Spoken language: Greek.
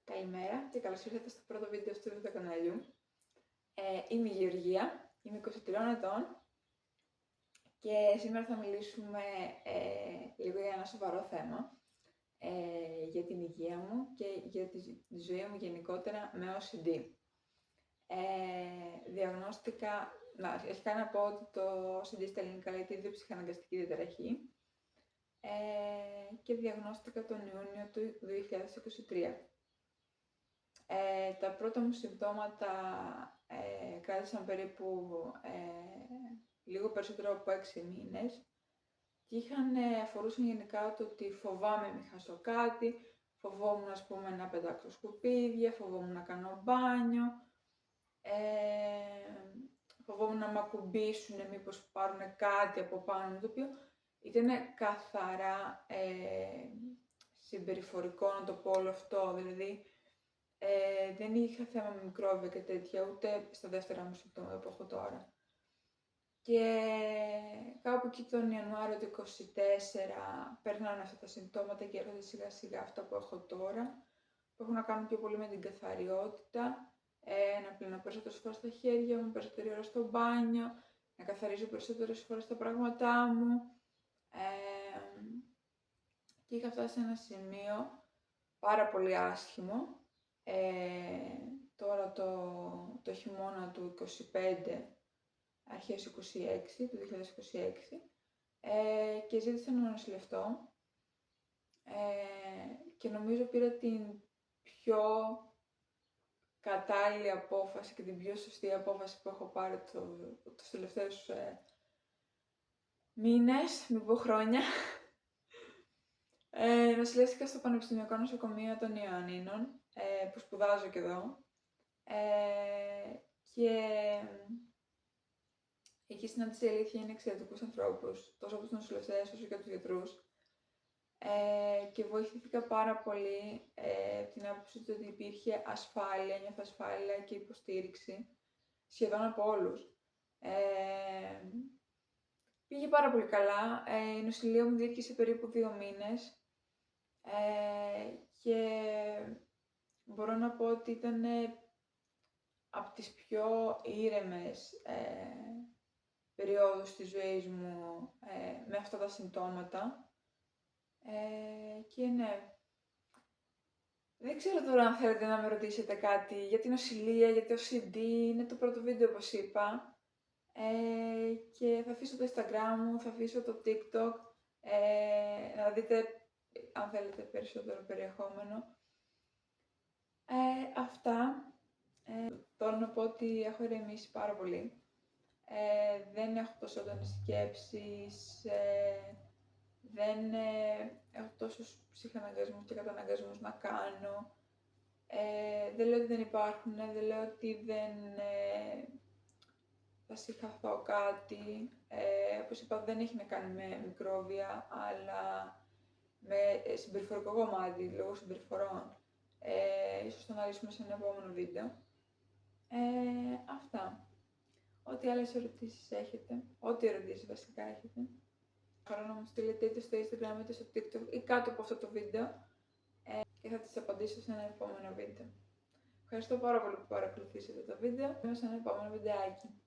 Καλημέρα και καλώς ήρθατε στο πρώτο βίντεο του καναλιού. Είμαι η Γεωργία, είμαι 23 ετών και σήμερα θα μιλήσουμε λίγο για ένα σοβαρό θέμα, για την υγεία μου και για τη ζωή μου γενικότερα με OCD. Διαγνώστηκα, αρχικά να πω ότι το OCD στα ελληνικά λέγεται ιδιοψυχαναγκαστική διαταραχή και διαγνώστηκα τον Ιούνιο του 2023. Τα πρώτα μου συμπτώματα κράτησαν περίπου λίγο περισσότερο από 6 μήνες και αφορούσαν γενικά το ότι φοβάμαι μη χάσω κάτι, φοβόμουν να πετάξω σκουπίδια, φοβόμουν να κάνω μπάνιο, φοβόμουν να μ' ακουμπήσουν μήπως πάρουν κάτι από πάνω μου, το οποίο ήταν καθαρά συμπεριφορικό, να το πω όλο αυτό, δηλαδή δεν είχα θέμα με μικρόβια και τέτοια, ούτε στα δεύτερα μου συμπτώματα που έχω τώρα. Και κάπου εκεί τον Ιανουάριο του 2024 περνάνε αυτά τα συμπτώματα και έρχονται σιγά σιγά αυτά που έχω τώρα, που έχουν να κάνουν πιο πολύ με την καθαριότητα, να πλύνω περισσότερες φορές τα χέρια μου, περισσότερη ώρα στο μπάνιο, να καθαρίζω περισσότερες φορές τα πράγματά μου. Και είχα φτάσει σε ένα σημείο πάρα πολύ άσχημο. Τώρα το χειμώνα του 25, αρχές 26, του 2026, και ζήτησα να νοσηλευτώ και νομίζω πήρα την πιο κατάλληλη απόφαση και την πιο σωστή απόφαση που έχω πάρει τους τελευταίους μήνες, μην πω χρόνια. Νοσηλεύτηκα στο Πανεπιστημιακό Νοσοκομείο των Ιωαννίνων, που σπουδάζω και εδώ, και εκεί συνάντησα, η αλήθεια είναι, εξαιρετικούς ανθρώπους, τόσο από τους νοσηλευτές όσο και από τους γιατρούς, και βοηθήθηκα πάρα πολύ από την άποψη του ότι υπήρχε ασφάλεια, νιώθω ασφάλεια και υποστήριξη σχεδόν από όλους. Πήγε πάρα πολύ καλά, η νοσηλεία μου διήρκησε περίπου 2 μήνες και μπορώ να πω ότι ήταν από τις πιο ήρεμες περιόδους της ζωής μου με αυτά τα συμπτώματα. Και ναι, δεν ξέρω τώρα αν θέλετε να με ρωτήσετε κάτι για την νοσηλεία, για το OCD, είναι το πρώτο βίντεο όπως είπα. Και θα αφήσω το Instagram μου, θα αφήσω το TikTok, να δείτε αν θέλετε περισσότερο περιεχόμενο. Αυτά. Θέλω να πω ότι έχω ηρεμήσει πάρα πολύ. Δεν έχω τόσο έντονες σκέψεις, δεν έχω τόσους ψυχαναγκασμούς και καταναγκασμούς να κάνω. Δεν λέω ότι δεν υπάρχουν, δεν λέω ότι δεν θα συγχαθώ κάτι. Όπως είπα, δεν έχει να κάνει με μικρόβια, αλλά με συμπεριφορικό κομμάτι, λόγω συμπεριφορών. Ίσως το αναλύσουμε σε ένα επόμενο βίντεο. Αυτά. Ό,τι άλλες ερωτήσεις έχετε, ό,τι ερωτήσεις βασικά έχετε, χαρώ να μου στείλετε είτε στο Instagram είτε στο TikTok ή κάτω από αυτό το βίντεο, και θα τις απαντήσω σε ένα επόμενο βίντεο. Ευχαριστώ πάρα πολύ που παρακολουθήσατε το βίντεο. Είμαι σε ένα επόμενο βιντεάκι.